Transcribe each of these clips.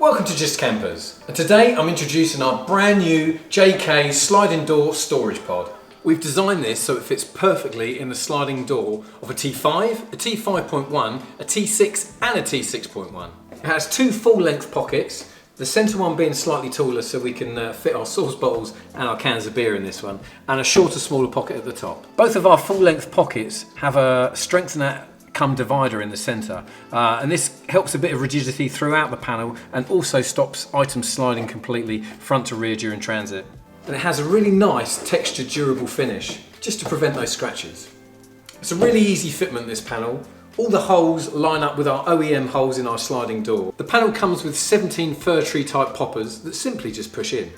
Welcome to Just Kampers, and today I'm introducing our brand new JK sliding door storage pod. We've designed this so it fits perfectly in the sliding door of a T5, a T5.1, a T6 and a T6.1. It has two full-length pockets, the centre one being slightly taller so we can fit our sauce bottles and our cans of beer in this one, and a shorter, smaller pocket at the top. Both of our full-length pockets have a strengthener cum divider in the centre, and this helps a bit of rigidity throughout the panel and also stops items sliding completely front to rear during transit. And it has a really nice textured durable finish just to prevent those scratches. It's a really easy fitment, this panel. All the holes line up with our OEM holes in our sliding door. The panel comes with 17 fir tree type poppers that simply just push in.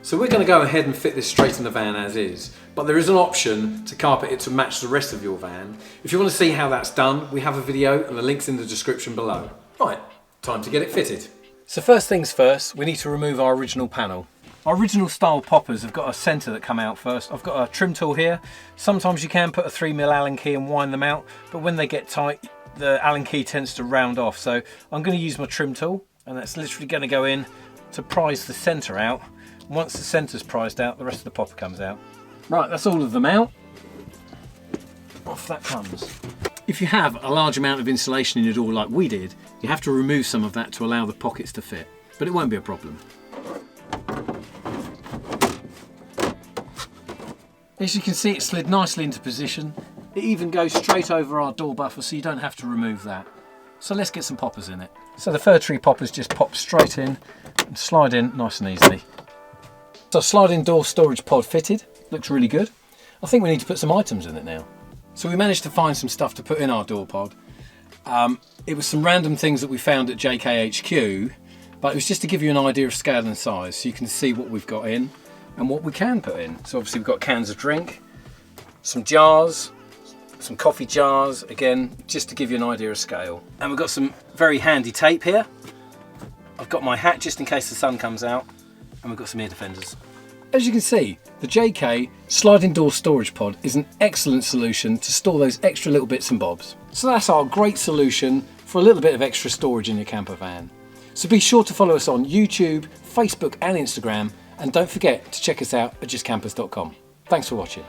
So we're going to go ahead and fit this straight in the van as is, but there is an option to carpet it to match the rest of your van. If you want to see how that's done, we have a video and the link's in the description below. Right, time to get it fitted. So first things first, we need to remove our original panel. Our original style poppers have got a centre that come out first. I've got a trim tool here. Sometimes you can put a 3mm Allen key and wind them out, but when they get tight, the Allen key tends to round off. So I'm going to use my trim tool, and that's literally going to go in to prise the centre out. Once the centre's prized out, the rest of the popper comes out. Right, that's all of them out. Off that comes. If you have a large amount of insulation in your door like we did, you have to remove some of that to allow the pockets to fit, but it won't be a problem. As you can see, it slid nicely into position. It even goes straight over our door buffer, so you don't have to remove that. So let's get some poppers in it. So the fir tree poppers just pop straight in and slide in nice and easily. So sliding door storage pod fitted, looks really good. I think we need to put some items in it now. So we managed to find some stuff to put in our door pod. It was some random things that we found at JKHQ, but it was just to give you an idea of scale and size so you can see what we've got in and what we can put in. So obviously we've got cans of drink, some jars, some coffee jars, again, just to give you an idea of scale. And we've got some very handy tape here. I've got my hat just in case the sun comes out, and we've got some ear defenders. As you can see, the JK sliding door storage pod is an excellent solution to store those extra little bits and bobs. So that's our great solution for a little bit of extra storage in your camper van. So be sure to follow us on YouTube, Facebook and Instagram, and don't forget to check us out at justkampers.com. Thanks for watching.